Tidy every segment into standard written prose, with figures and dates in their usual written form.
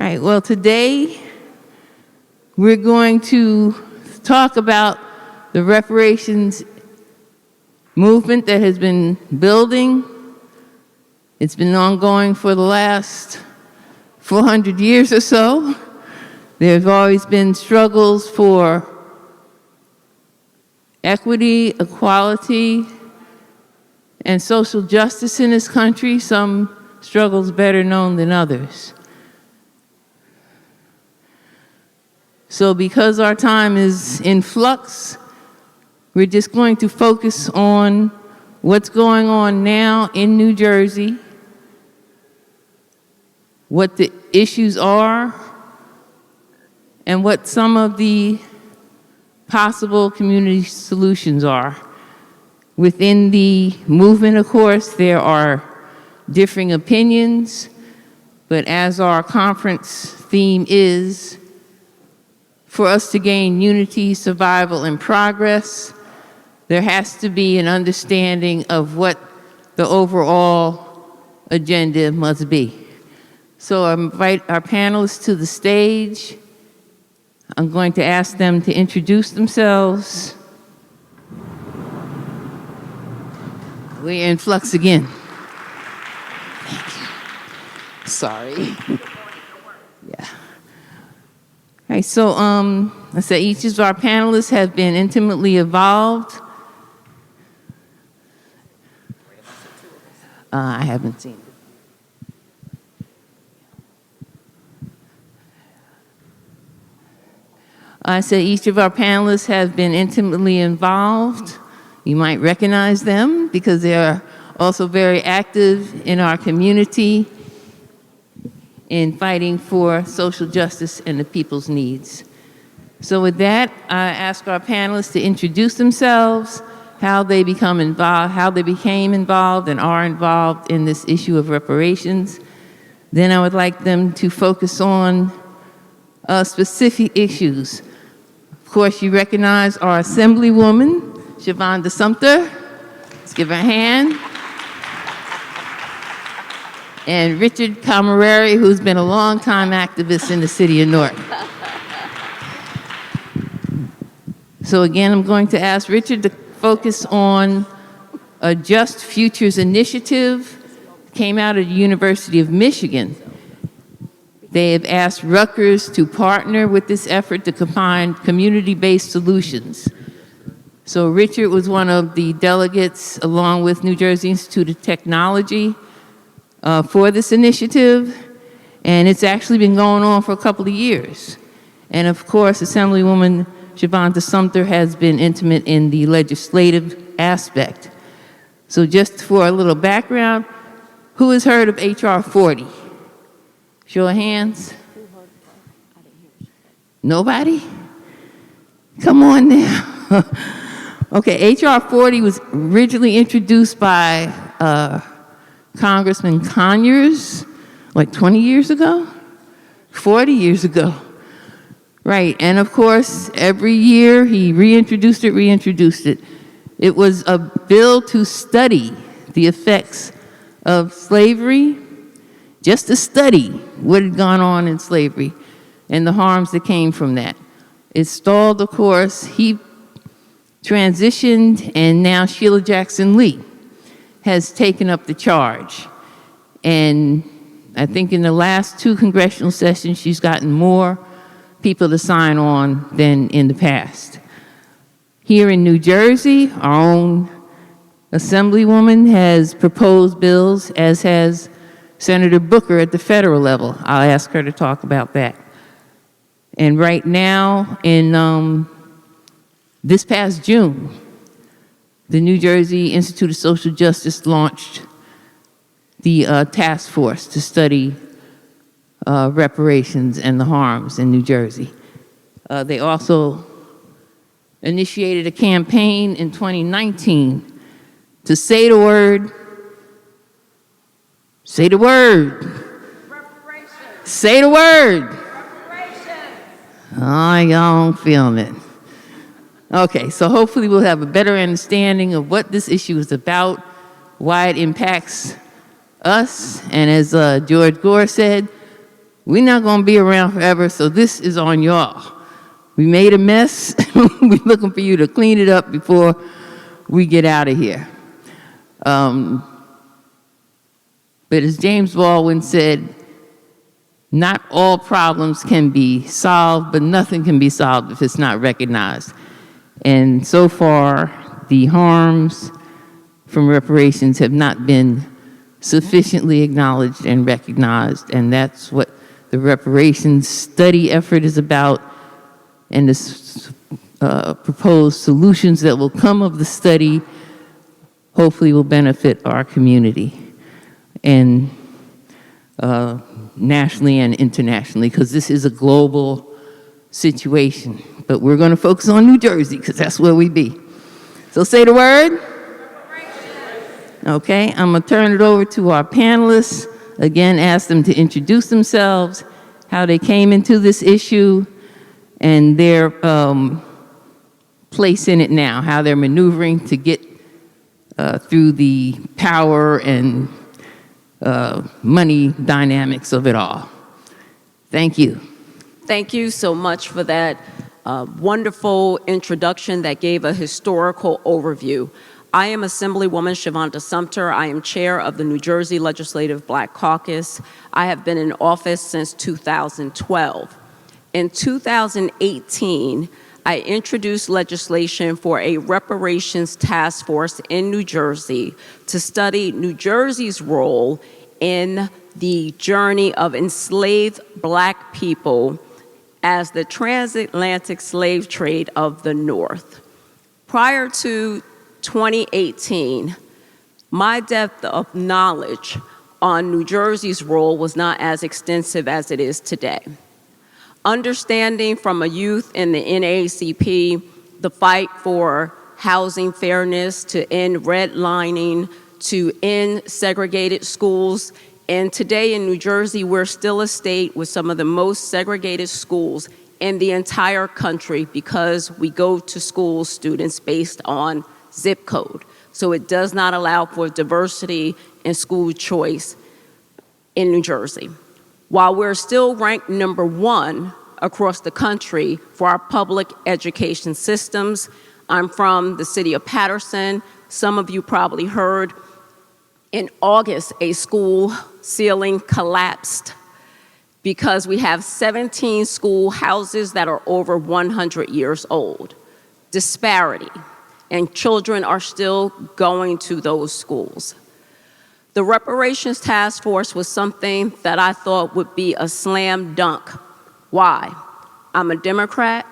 right, well, today we're going to talk about the reparations movement that has been building. It's been ongoing for the last 400 years or so. There's always been struggles for equity, equality, and social justice in this country, some struggles better known than others. So because our time is in flux, we're just going to focus on what's going on now in New Jersey, what the issues are, and what some of the possible community solutions are. Within the movement, of course, there are differing opinions, but as our conference theme is, for us to gain unity, survival, and progress, there has to be an understanding of what the overall agenda must be. So I invite our panelists to the stage. I'm going to ask them to introduce themselves. We're in flux again. Thank you. Sorry. Yeah. All right, so I said each of our panelists have been intimately involved. I haven't seen it. I said each of our panelists have been intimately involved. You might recognize them because they are also very active in our community in fighting for social justice and the people's needs. So with that, I ask our panelists to introduce themselves, how they became involved and are involved in this issue of reparations. Then I would like them to focus on specific issues. Of course, you recognize our Assemblywoman, Shavonda Sumter. Let's give her a hand. And Richard Camerari, who's been a long-time activist in the city of Newark. So again, I'm going to ask Richard to focus on a Just Futures initiative, came out of the University of Michigan. They have asked Rutgers to partner with this effort to combine community-based solutions. So Richard was one of the delegates, along with New Jersey Institute of Technology, for this initiative, and it's actually been going on for a couple of years. And of course, Assemblywoman Shavonda Sumter has been intimate in the legislative aspect. So just for a little background, who has heard of HR 40? Show of hands. Nobody? Come on now. Okay, HR 40 was originally introduced by Congressman Conyers, like 20 years ago? 40 years ago. Right, and of course, every year he reintroduced it. It was a bill to study the effects of slavery, just to study what had gone on in slavery and the harms that came from that. It stalled, of course. He transitioned, and now Sheila Jackson Lee has taken up the charge. And I think in the last 2 congressional sessions, she's gotten more people to sign on than in the past. Here in New Jersey, our own Assemblywoman has proposed bills, as has Senator Booker at the federal level. I'll ask her to talk about that. And right now, in this past June, the New Jersey Institute of Social Justice launched the task force to study reparations and the harms in New Jersey. They also initiated a campaign in 2019 to say the word, say the word. Reparations. Say the word. Reparations. Oh, y'all don't feel it. Okay, so hopefully we'll have a better understanding of what this issue is about, why it impacts us, and as George Gore said, We're not going to be around forever, so this is on y'all. We made a mess. We're looking for you to clean it up before we get out of here. But as James Baldwin said, not all problems can be solved, but nothing can be solved if it's not recognized. And so far, the harms from reparations have not been sufficiently acknowledged and recognized, and that's what the reparations study effort is about, and the proposed solutions that will come of the study hopefully will benefit our community, and nationally and internationally, because this is a global situation. But we're going to focus on New Jersey, because that's where we be. So say the word. Okay, I'm going to turn it over to our panelists. Again, ask them to introduce themselves, how they came into this issue, and their place in it now, how they're maneuvering to get through the power and money dynamics of it all. Thank you. Thank you so much for that wonderful introduction that gave a historical overview. I am Assemblywoman Shavonda Sumter. I am chair of the New Jersey Legislative Black Caucus. I have been in office since 2012. In 2018, I introduced legislation for a reparations task force in New Jersey to study New Jersey's role in the journey of enslaved Black people as the transatlantic slave trade of the North. Prior to 2018, my depth of knowledge on New Jersey's role was not as extensive as it is today. Understanding from a youth in the NAACP the fight for housing fairness, to end redlining, to end segregated schools, and today in New Jersey, we're still a state with some of the most segregated schools in the entire country because we go to school students based on zip code. So it does not allow for diversity in school choice in New Jersey. While we're still ranked #1 across the country for our public education systems, I'm from the city of Paterson. Some of you probably heard in August, a school ceiling collapsed because we have 17 schoolhouses that are over 100 years old. Disparity. And children are still going to those schools. The Reparations Task Force was something that I thought would be a slam dunk. Why? I'm a Democrat.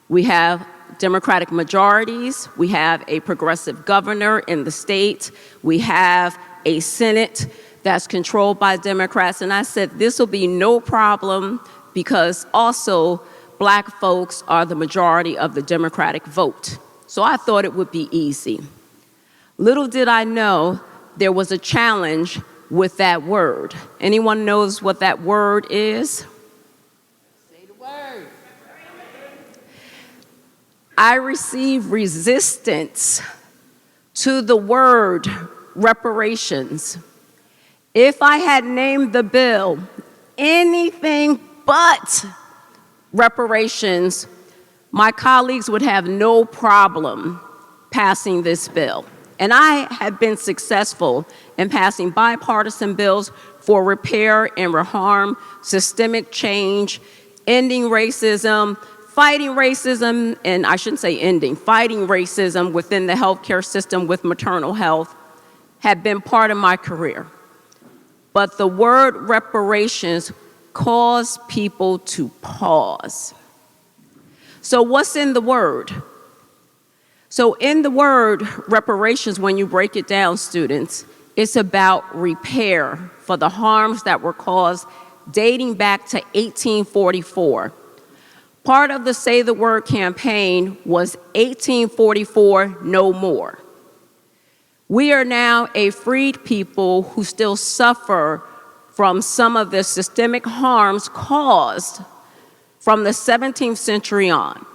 We have Democratic majorities. We have a progressive governor in the state. We have a Senate that's controlled by Democrats. And I said, this will be no problem because also Black folks are the majority of the Democratic vote. So I thought it would be easy. Little did I know there was a challenge with that word. Anyone knows what that word is? Say the word. I received resistance to the word reparations. If I had named the bill anything but reparations, my colleagues would have no problem passing this bill. And I have been successful in passing bipartisan bills for repair and reharm, systemic change, ending racism, fighting racism, and I shouldn't say ending, fighting racism within the healthcare system with maternal health have been part of my career. But the word reparations caused people to pause. So what's in the word? So in the word reparations, when you break it down, students, it's about repair for the harms that were caused dating back to 1844. Part of the Say the Word campaign was 1844, no more. We are now a freed people who still suffer from some of the systemic harms caused from the 17th century on.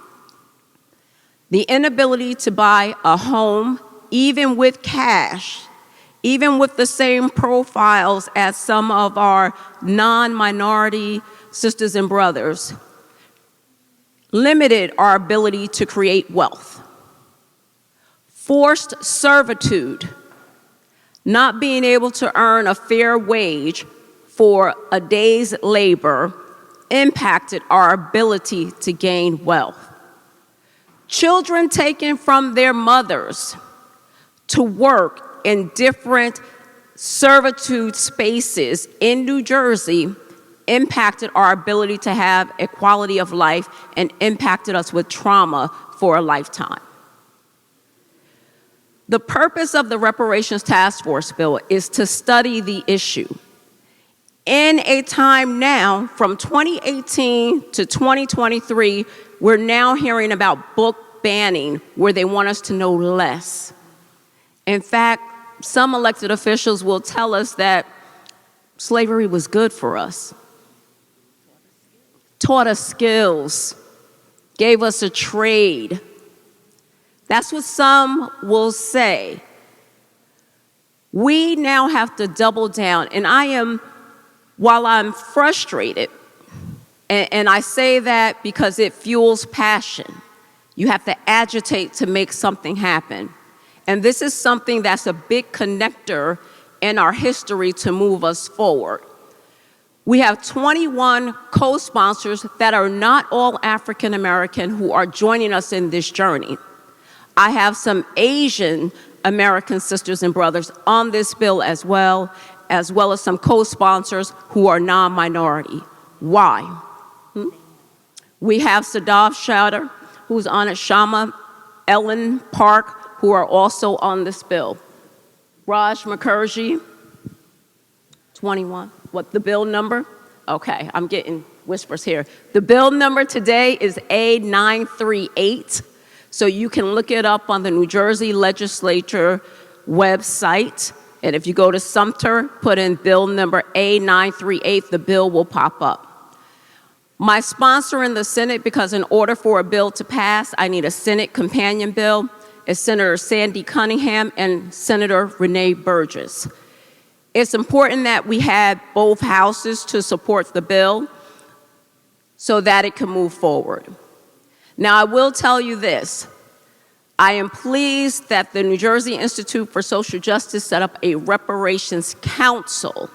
The inability to buy a home, even with cash, even with the same profiles as some of our non-minority sisters and brothers, limited our ability to create wealth. Forced servitude, not being able to earn a fair wage for a day's labor, impacted our ability to gain wealth. Children taken from their mothers to work in different servitude spaces in New Jersey impacted our ability to have a quality of life and impacted us with trauma for a lifetime. The purpose of the Reparations Task Force bill is to study the issue. In a time now, from 2018 to 2023, we're now hearing about book banning, where they want us to know less. In fact, some elected officials will tell us that slavery was good for us, taught us skills, gave us a trade. That's what some will say. We now have to double down, and while I'm frustrated, and I say that because it fuels passion, you have to agitate to make something happen. And this is something that's a big connector in our history to move us forward. We have 21 co-sponsors that are not all African American who are joining us in this journey. I have some Asian American sisters and brothers on this bill as well as some co-sponsors who are non-minority. Why? We have Sadaf Shatter, who's on it, Shama Ellen Park, who are also on this bill. Raj Mukherjee, 21. What, the bill number? Okay, I'm getting whispers here. The bill number today is A938, so you can look it up on the New Jersey Legislature website. And if you go to Sumter, put in bill number A938, the bill will pop up. My sponsor in the Senate, because in order for a bill to pass, I need a Senate companion bill, is Senator Sandy Cunningham and Senator Renee Burgess. It's important that we have both houses to support the bill so that it can move forward. Now, I will tell you this. I am pleased that the New Jersey Institute for Social Justice set up a Reparations Council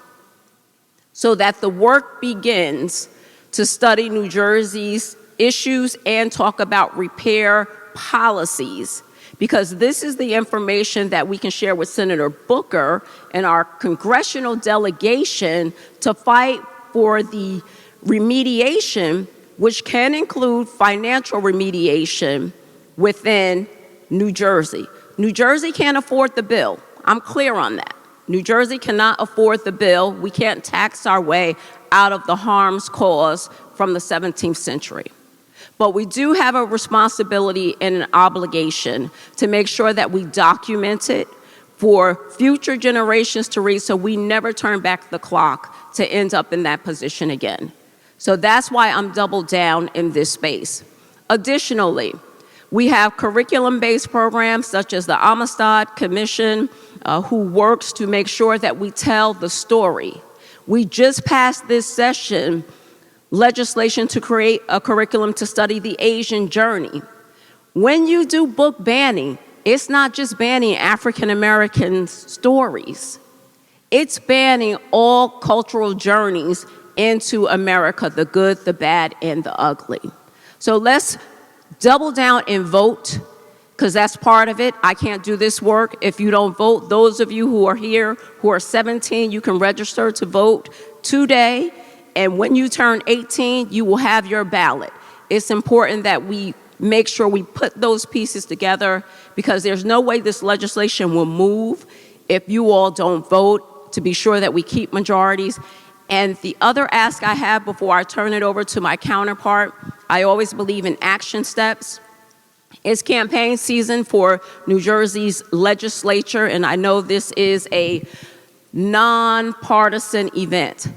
so that the work begins to study New Jersey's issues and talk about repair policies, because this is the information that we can share with Senator Booker and our congressional delegation to fight for the remediation, which can include financial remediation within New Jersey. New Jersey can't afford the bill. I'm clear on that. New Jersey cannot afford the bill. We can't tax our way out of the harms caused from the 17th century. But we do have a responsibility and an obligation to make sure that we document it for future generations to read, so we never turn back the clock to end up in that position again. So that's why I'm doubled down in this space. Additionally, we have curriculum-based programs such as the Amistad Commission, who works to make sure that we tell the story. We just passed this session legislation to create a curriculum to study the Asian journey. When you do book banning, it's not just banning African American stories. It's banning all cultural journeys into America, the good, the bad, and the ugly. So let's double down and vote, because that's part of it. I can't do this work if you don't vote. Those of you who are here who are 17, you can register to vote today, and when you turn 18, you will have your ballot. It's important that we make sure we put those pieces together, because there's no way this legislation will move if you all don't vote, to be sure that we keep majorities. And the other ask I have before I turn it over to my counterpart, I always believe in action steps. It's campaign season for New Jersey's legislature, and I know this is a nonpartisan event.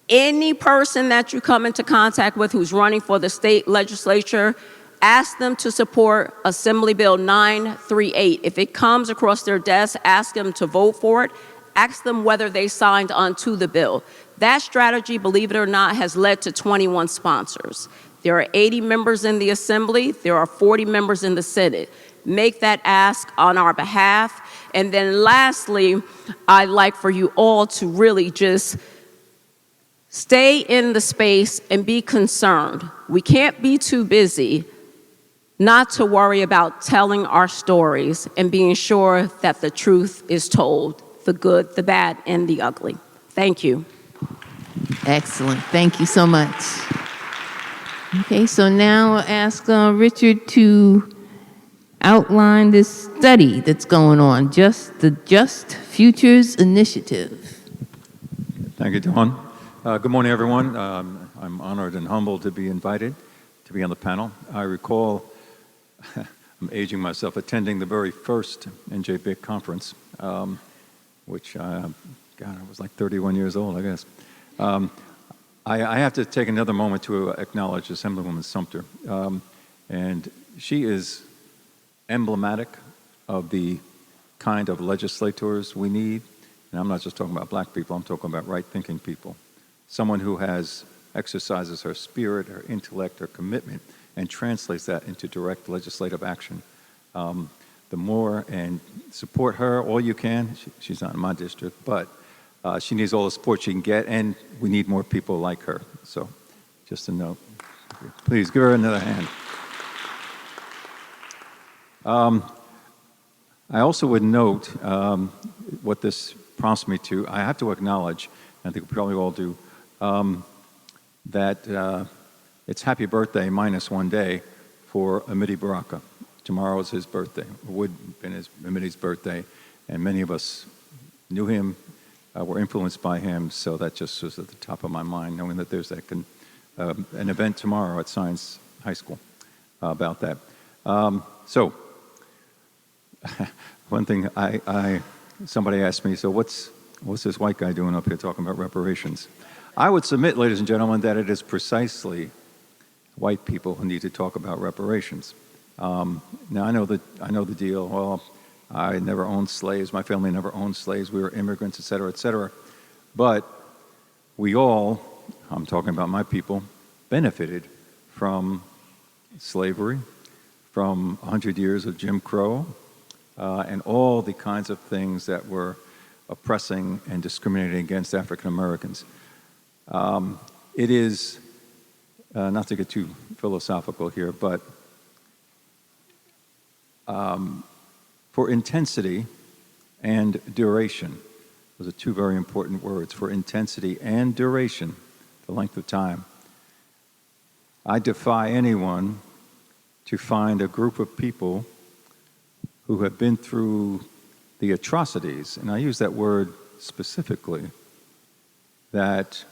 Any person that you come into contact with who's running for the state legislature, Ask them to support Assembly Bill 938. If it comes across their desk, ask them to vote for it. Ask them whether they signed onto the bill. That strategy, believe it or not, has led to 21 sponsors. There are 80 members in the Assembly. There are 40 members in the Senate. Make that ask on our behalf. And then lastly, I'd like for you all to really just stay in the space and be concerned. We can't be too busy not to worry about telling our stories and being sure that the truth is told, the good, the bad, and the ugly. Thank you. Excellent. Thank you so much. Okay, so now I'll ask Richard to outline this study that's going on, the Just Futures Initiative. Thank you, Dawn. Good morning, everyone. I'm honored and humbled to be invited to be on the panel. I recall, I'm aging myself, attending the very first NJBIC conference, which, God, I was like 31 years old, I guess. I have to take another moment to acknowledge Assemblywoman Sumter. And she is emblematic of the kind of legislators we need. And I'm not just talking about black people, I'm talking about right-thinking people. Someone who exercises her spirit, her intellect, her commitment, and translates that into direct legislative action. The more, and support her all you can. She's not in my district, but she needs all the support she can get, and we need more people like her. So just a note. Please give her another hand. I also would note what this prompts me to. I have to acknowledge, and I think we probably all do, that it's happy birthday minus 1 day for Amity Baraka. Tomorrow is his birthday, would have been Amity's birthday, and many of us knew him, were influenced by him, so that just was at the top of my mind, knowing that there's an event tomorrow at Science High School about that. So, one thing somebody asked me, so what's this white guy doing up here talking about reparations? I would submit, ladies and gentlemen, that it is precisely white people who need to talk about reparations. Now I know the deal. Well, I never owned slaves. My family never owned slaves. We were immigrants, et cetera, et cetera. But we all, I'm talking about my people, benefited from slavery, from 100 years of Jim Crow, and all the kinds of things that were oppressing and discriminating against African Americans. It is, not to get too philosophical here, but for intensity and duration, those are two very important words, for intensity and duration, the length of time. I defy anyone to find a group of people who have been through the atrocities, and I use that word specifically, that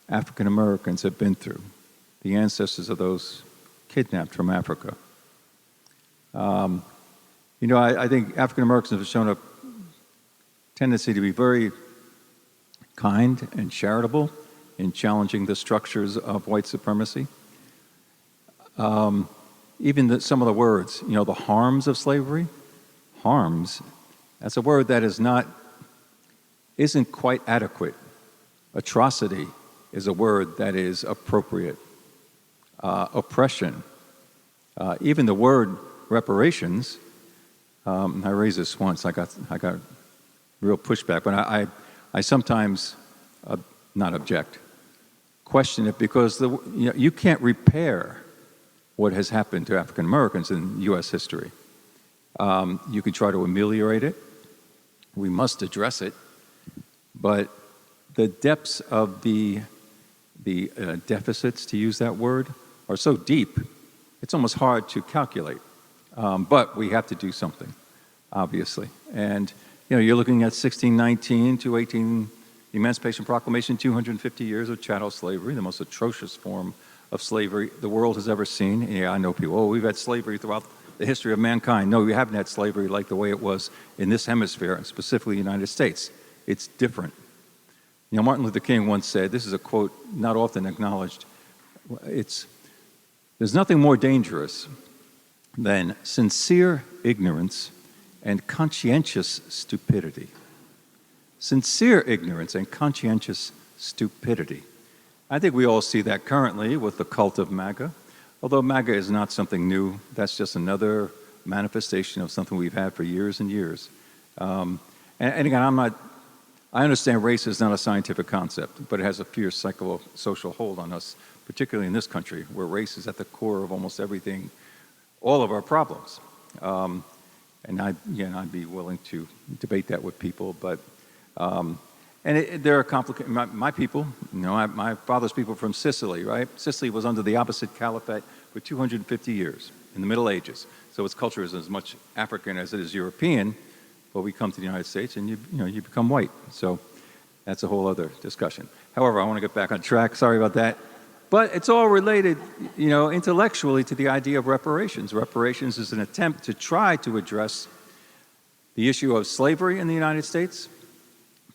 African Americans have been through, the ancestors of those kidnapped from Africa. I think African Americans have shown a tendency to be very kind and charitable in challenging the structures of white supremacy. Even some of the words, the harms of slavery, harms, that's a word that isn't quite adequate. Atrocity is a word that is appropriate. Oppression, even the word reparations, I raised this once, I got real pushback, but I sometimes not object, question it, because you can't repair what has happened to African Americans in U.S. history. You can try to ameliorate it. We must address it. But the depths of the deficits, to use that word, are so deep, it's almost hard to calculate. But we have to do something, obviously. And you're looking at 1619 to 18, the Emancipation Proclamation, 250 years of chattel slavery, the most atrocious form of slavery the world has ever seen. Yeah, I know people, we've had slavery throughout the history of mankind. No, we haven't had slavery like the way it was in this hemisphere, and specifically the United States. It's different. Martin Luther King once said, this is a quote not often acknowledged, there's nothing more dangerous than sincere ignorance and conscientious stupidity. Sincere ignorance and conscientious stupidity. I think we all see that currently with the cult of MAGA. Although MAGA is not something new, that's just another manifestation of something we've had for years and years. And again, I understand race is not a scientific concept, but it has a fierce psychosocial hold on us, particularly in this country, where race is at the core of almost everything, all of our problems. And I'd be willing to debate that with people, but there are complicated. My people, my father's people from Sicily, right? Sicily was under the opposite caliphate for 250 years in the Middle Ages, so its culture is as much African as it is European. But we come to the United States, and you become white. So that's a whole other discussion. However, I want to get back on track. Sorry about that. But it's all related, intellectually to the idea of reparations. Reparations is an attempt to try to address the issue of slavery in the United States,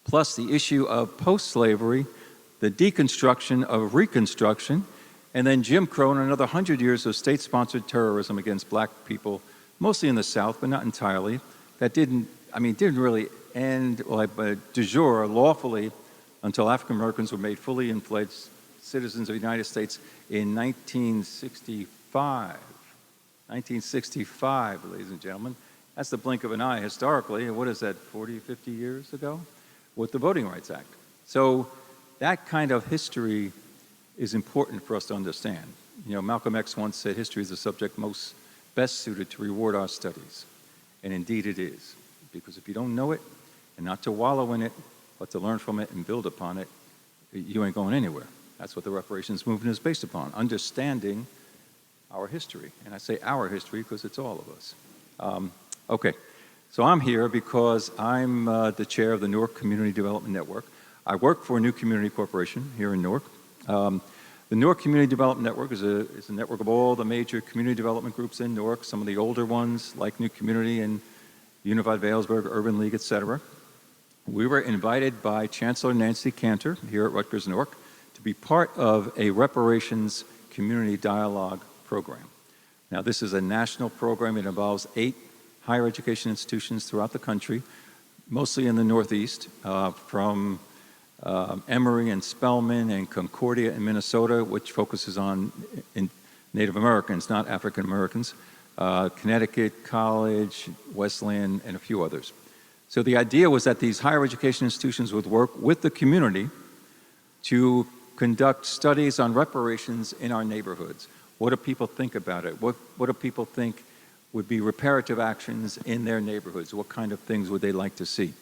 plus the issue of post-slavery, the deconstruction of Reconstruction, and then Jim Crow and another 100 years of state-sponsored terrorism against black people, mostly in the South, but not entirely, that didn't really end de jure lawfully until African Americans were made fully and fledged citizens of the United States in 1965. 1965, ladies and gentlemen. That's the blink of an eye historically. What is that, 40, 50 years ago? With the Voting Rights Act. So that kind of history is important for us to understand. Malcolm X once said history is the subject best suited to reward our studies. And indeed it is. Because if you don't know it, and not to wallow in it, but to learn from it and build upon it, you ain't going anywhere. That's what the reparations movement is based upon, understanding our history. And I say our history because it's all of us. Okay, so I'm here because I'm the chair of the Newark Community Development Network. I work for New Community Corporation here in Newark. The Newark Community Development Network is a network of all the major community development groups in Newark, some of the older ones like New Community and Unified Valesburg, Urban League, etc. We were invited by Chancellor Nancy Cantor here at Rutgers Newark to be part of a reparations community dialogue program. Now, this is a national program. It involves 8 higher education institutions throughout the country, mostly in the Northeast, from Emory and Spelman and Concordia in Minnesota, which focuses on Native Americans, not African Americans, Connecticut, College, Wesleyan, and a few others. So the idea was that these higher education institutions would work with the community to conduct studies on reparations in our neighborhoods. What do people think about it? What do people think would be reparative actions in their neighborhoods? What kind of things would they like to see?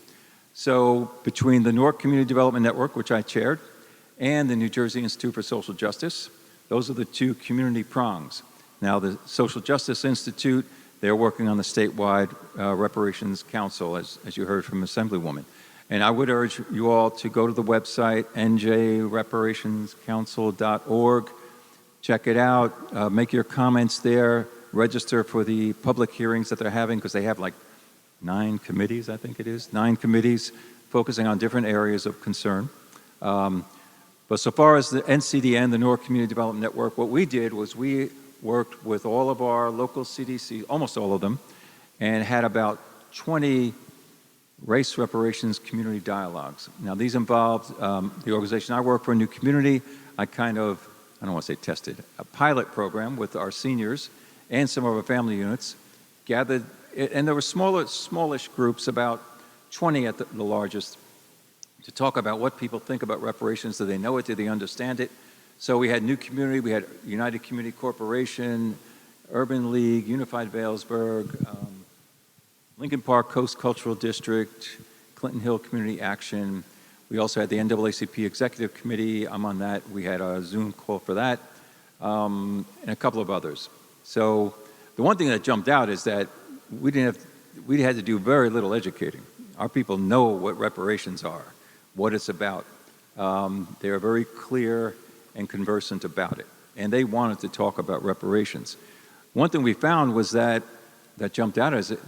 So between the Newark Community Development Network, which I chaired, and the New Jersey Institute for Social Justice, those are the 2 community prongs. Now the Social Justice Institute, they're working on the statewide Reparations Council, as you heard from Assemblywoman. And I would urge you all to go to the website, njreparationscouncil.org, check it out, make your comments there, register for the public hearings that they're having, because they have like 9 committees, I think it is, 9 committees focusing on different areas of concern. But so far as the NCDN, the Newark Community Development Network, what we did was we worked with all of our local CDC, almost all of them, and had about 20 race reparations community dialogues. Now these involved the organization I work for, New Community. I don't want to say tested, a pilot program with our seniors and some of our family units, gathered, and there were smallish groups, about 20 at the largest, to talk about what people think about reparations. Do they know it? Do they understand it? So we had New Community, we had United Community Corporation, Urban League, Unified Valesburg, Lincoln Park Coast Cultural District, Clinton Hill Community Action. We also had the NAACP Executive Committee. I'm on that. We had a Zoom call for that, and a couple of others. So the one thing that jumped out is that we had to do very little educating. Our people know what reparations are, what it's about. They are very clear and conversant about it, and they wanted to talk about reparations. One thing we found was that jumped out is that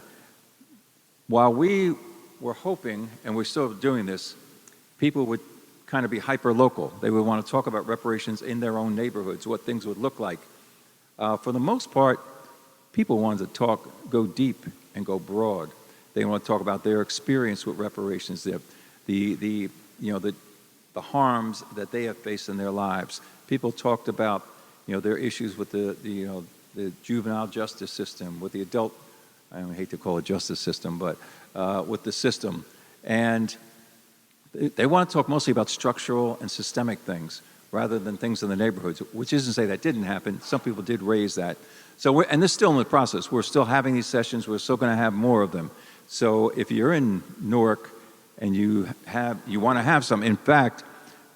while we were hoping, and we're still doing this, people would kind of be hyper-local. They would want to talk about reparations in their own neighborhoods, what things would look like. For the most part, people wanted to go deep and go broad. They want to talk about their experience with reparations, the harms that they have faced in their lives. People talked about, their issues with the juvenile justice system, with the adult, I hate to call it justice system, but with the system. And they want to talk mostly about structural and systemic things rather than things in the neighborhoods, which isn't to say that didn't happen. Some people did raise that. So, and this is still in the process. We're still having these sessions. We're still going to have more of them. So if you're in Newark and you want to have some, in fact,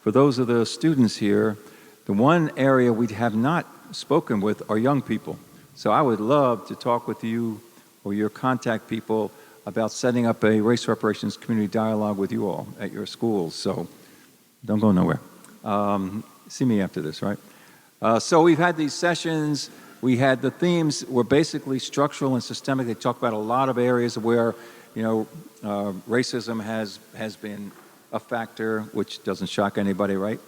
for those of the students here, the one area we have not spoken with are young people. So I would love to talk with you or your contact people about setting up a race reparations community dialogue with you all at your schools. So don't go nowhere. See me after this, right? So we've had these sessions. We had the themes were basically structural and systemic. They talk about a lot of areas where, racism has been a factor, which doesn't shock anybody, right?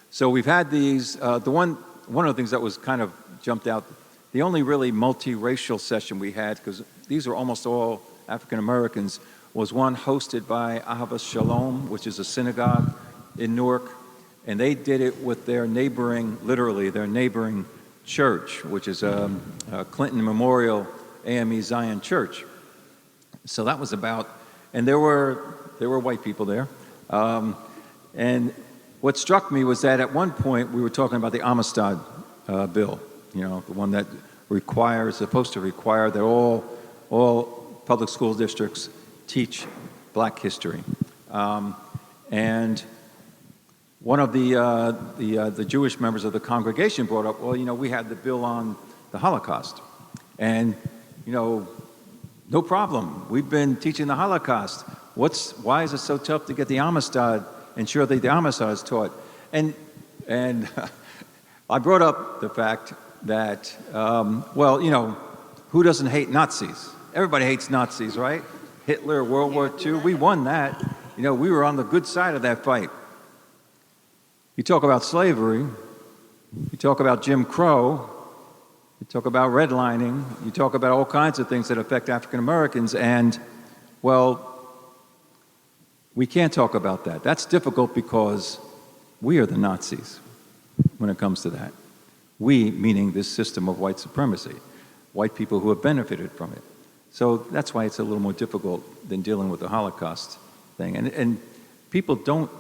So we've had these. One of the things that was kind of jumped out, the only really multiracial session we had, because these are almost all African Americans, was one hosted by Ahavas Shalom, which is a synagogue in Newark, and they did it with their neighboring church, which is Clinton Memorial AME Zion Church. So that was about, and there were white people there, and what struck me was that at one point we were talking about the Amistad bill, the one that supposed to require that all public school districts teach Black history, and one of the Jewish members of the congregation brought up, well, we had the bill on the Holocaust, and no problem. We've been teaching the Holocaust. Why is it so tough to get the Amistad, ensure that the Amistad is taught? And I brought up the fact that, who doesn't hate Nazis? Everybody hates Nazis, right? Hitler, World War II, we won that. We were on the good side of that fight. You talk about slavery, you talk about Jim Crow, you talk about redlining, you talk about all kinds of things that affect African Americans, and, we can't talk about that. That's difficult because we are the Nazis when it comes to that. We, meaning this system of white supremacy, white people who have benefited from it. So that's why it's a little more difficult than dealing with the Holocaust thing. And people don't,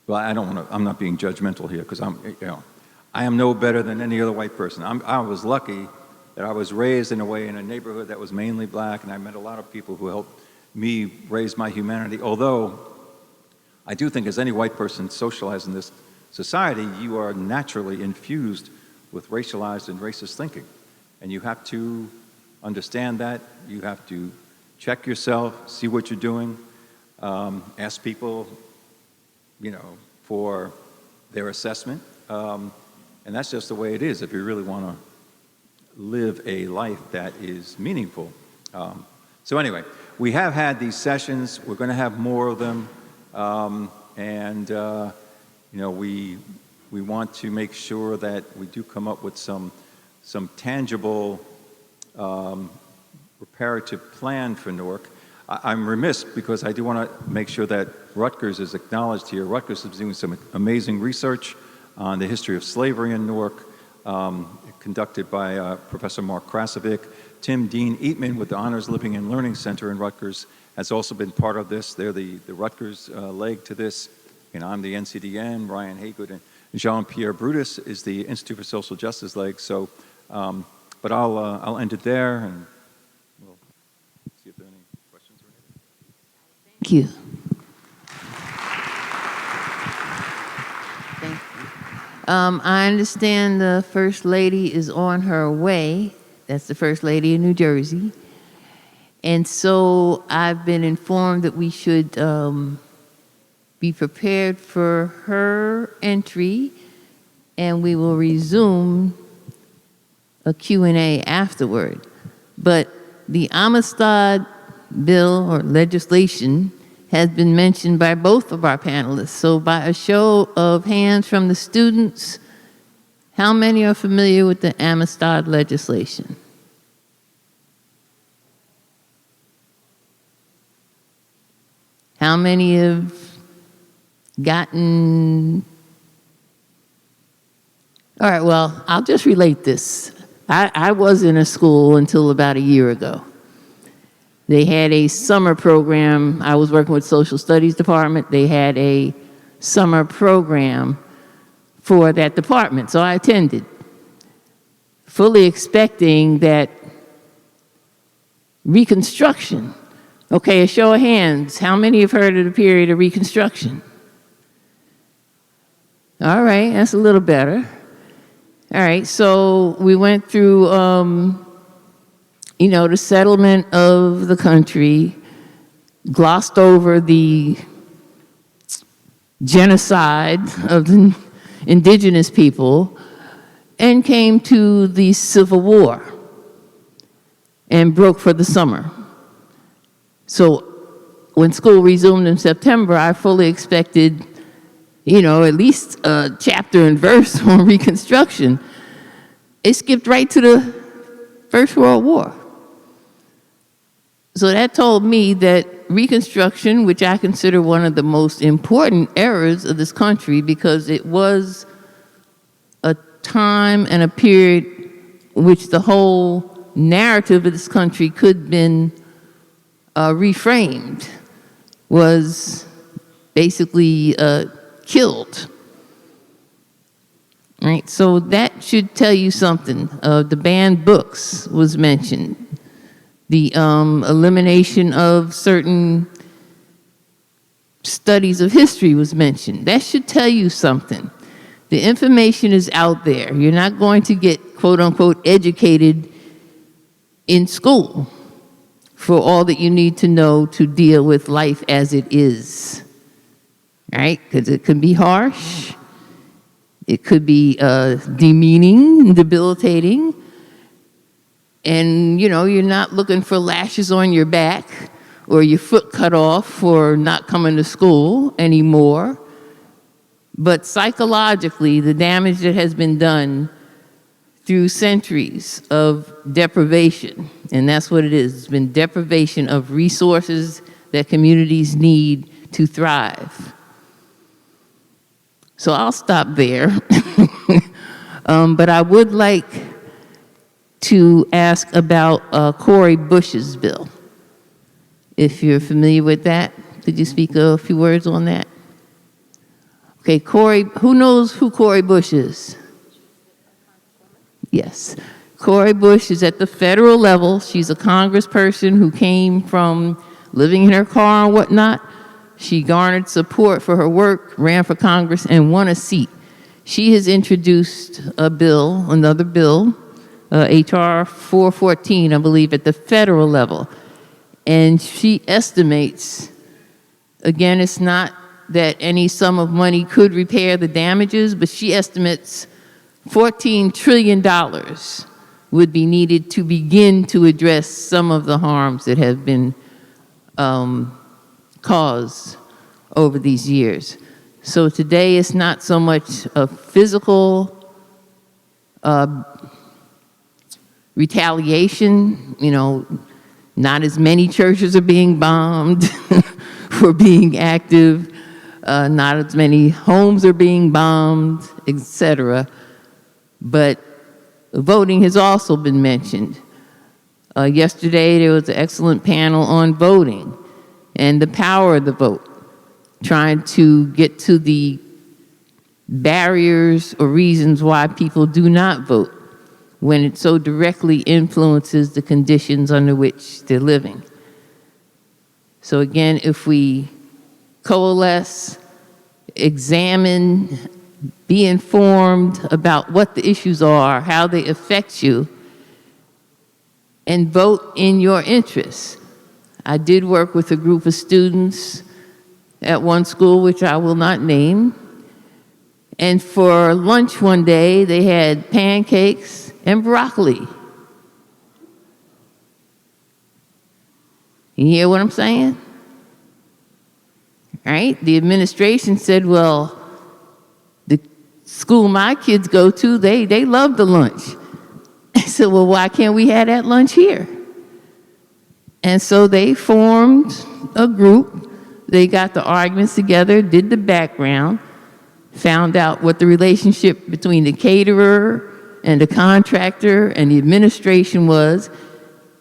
I'm not being judgmental here because I am no better than any other white person. I was lucky that I was raised in a neighborhood that was mainly Black, and I met a lot of people who helped me raise my humanity. Although I do think as any white person socialized in this society, you are naturally infused with racialized and racist thinking. And you have to understand that. You have to check yourself, see what you're doing, ask people, for their assessment. And that's just the way it is if you really want to live a life that is meaningful. So anyway, we have had these sessions. We're going to have more of them. We want to make sure that we do come up with some tangible reparative plan for Newark. I'm remiss because I do want to make sure that Rutgers is acknowledged here. Rutgers is doing some amazing research on the history of slavery in Newark, conducted by Professor Mark Krasovic. Tim Dean Eatman with the Honors Living and Learning Center in Rutgers has also been part of this. They're the Rutgers leg to this. I'm the NCDN, Ryan Haygood, and Jean-Pierre Brutus is the Institute for Social Justice leg. So, but I'll end it there, and we'll see if there are any questions or anything. Thank you. Thank you. I understand the First Lady is on her way. That's the First Lady of New Jersey. And so I've been informed that we should be prepared for her entry, and we will resume a Q&A afterward. But the Amistad bill or legislation has been mentioned by both of our panelists. So by a show of hands from the students, How many are familiar with the Amistad legislation? How many have gotten... All right, well, I'll just relate this. I was in a school until about a year ago. They had a summer program. I was working with social studies department. They had a summer program for that department, so I attended, fully expecting that Reconstruction. Okay, a show of hands. How many have heard of the period of Reconstruction? All right, that's a little better. All right, so we went through, the settlement of the country, glossed over the genocide of the indigenous people, and came to the Civil War and broke for the summer. So when school resumed in September, I fully expected, at least a chapter and verse on Reconstruction. It skipped right to the First World War. So that told me that Reconstruction, which I consider one of the most important eras of this country because it was a time and a period which the whole narrative of this country could have been reframed, was basically killed. All right, so that should tell you something. The banned books was mentioned. The elimination of certain studies of history was mentioned. That should tell you something. The information is out there. You're not going to get, quote unquote, educated in school for all that you need to know to deal with life as it is. Right? Because it can be harsh. It could be demeaning, debilitating. And, you're not looking for lashes on your back or your foot cut off for not coming to school anymore. But psychologically, the damage that has been done through centuries of deprivation, and that's what it is. It's been deprivation of resources that communities need to thrive. So I'll stop there. But I would like to ask about Cori Bush's bill. If you're familiar with that, could you speak a few words on that? Okay, who knows who Cori Bush is? Yes. Cori Bush is at the federal level. She's a congressperson who came from living in her car and whatnot. She garnered support for her work, ran for Congress, and won a seat. She has introduced another bill, H.R. 414, I believe, at the federal level. And she estimates, again, it's not that any sum of money could repair the damages, but she estimates $14 trillion would be needed to begin to address some of the harms that have been caused over these years. So today it's not so much a physical retaliation, not as many churches are being bombed for being active, not as many homes are being bombed, etc. But voting has also been mentioned. Yesterday there was an excellent panel on voting and the power of the vote, trying to get to the barriers or reasons why people do not vote when it so directly influences the conditions under which they're living. So again, if we coalesce, examine, be informed about what the issues are, how they affect you, and vote in your interests. I did work with a group of students at one school, which I will not name, and for lunch one day, they had pancakes and broccoli. You hear what I'm saying? Right? The administration said, well, the school my kids go to, they love the lunch. I said, well, why can't we have that lunch here? And so they formed a group. They got the arguments together, did the background, found out what the relationship between the caterer and the contractor and the administration was,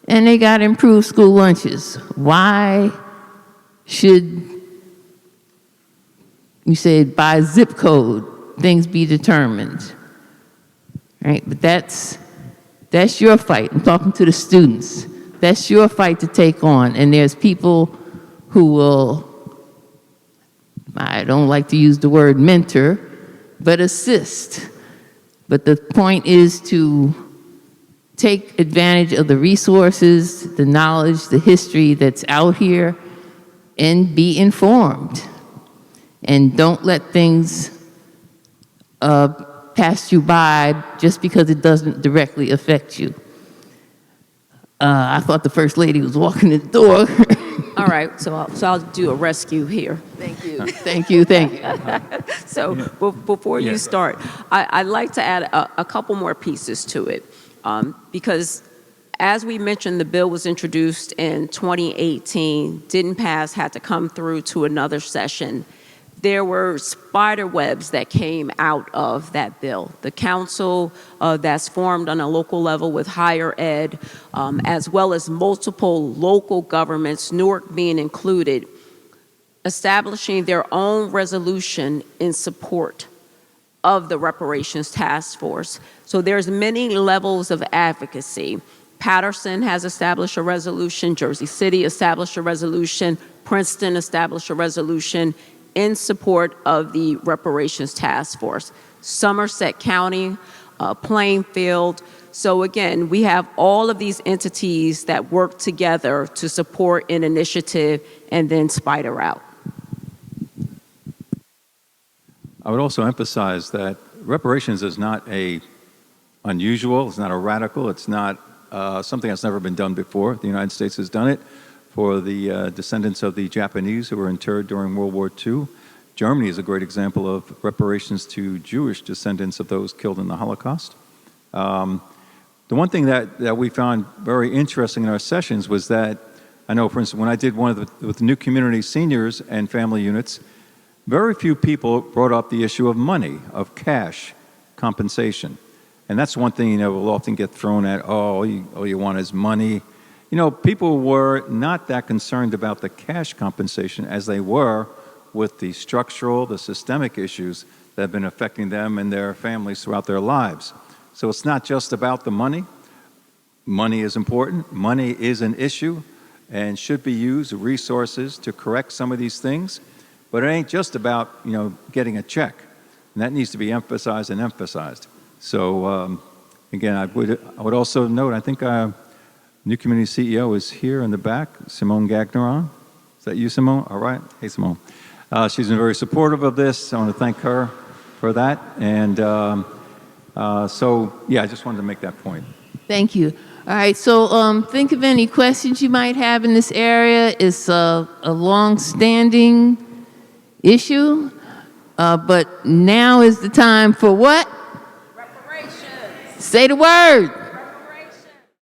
and they got improved school lunches. Why should, you said by zip code, things be determined? Right? But that's your fight. I'm talking to the students. That's your fight to take on. And there's people who will, I don't like to use the word mentor, but assist. But the point is to take advantage of the resources, the knowledge, the history that's out here, and be informed. And don't let things pass you by just because it doesn't directly affect you. I thought the First Lady was walking in the door. All right, so I'll do a rescue here. Thank you. Thank you. Thank you. So before you start, I'd like to add a couple more pieces to it. Because as we mentioned, the bill was introduced in 2018, didn't pass, had to come through to another session. There were spider webs that came out of that bill. The council that's formed on a local level with higher ed, as well as multiple local governments, Newark being included, establishing their own resolution in support of the Reparations Task Force. So there's many levels of advocacy. Patterson has established a resolution, Jersey City established a resolution, Princeton established a resolution in support of the Reparations Task Force. Somerset County, Plainfield. So again, we have all of these entities that work together to support an initiative and then spider out. I would also emphasize that reparations is not unusual, it's not a radical, it's not something that's never been done before. The United States has done it for the descendants of the Japanese who were interred during World War II. Germany is a great example of reparations to Jewish descendants of those killed in the Holocaust. The one thing that we found very interesting in our sessions was that, I know, for instance, when I did one with the new community seniors and family units, very few people brought up the issue of money, of cash compensation. And that's one thing, we'll often get thrown at, all you want is money. People were not that concerned about the cash compensation as they were with the structural, the systemic issues that have been affecting them and their families throughout their lives. So it's not just about the money. Money is important. Money is an issue and should be used, resources, to correct some of these things. But it ain't just about, getting a check. And that needs to be emphasized and emphasized. So, again, I would also note, I think new community CEO is here in the back, Simone Gagneron. Is that you, Simone? All right. Hey, Simone. She's been very supportive of this. I want to thank her for that. And I just wanted to make that point. Thank you. All right, so think of any questions you might have in this area. It's a long-standing issue, but now is the time for what? Reparations. Say the word.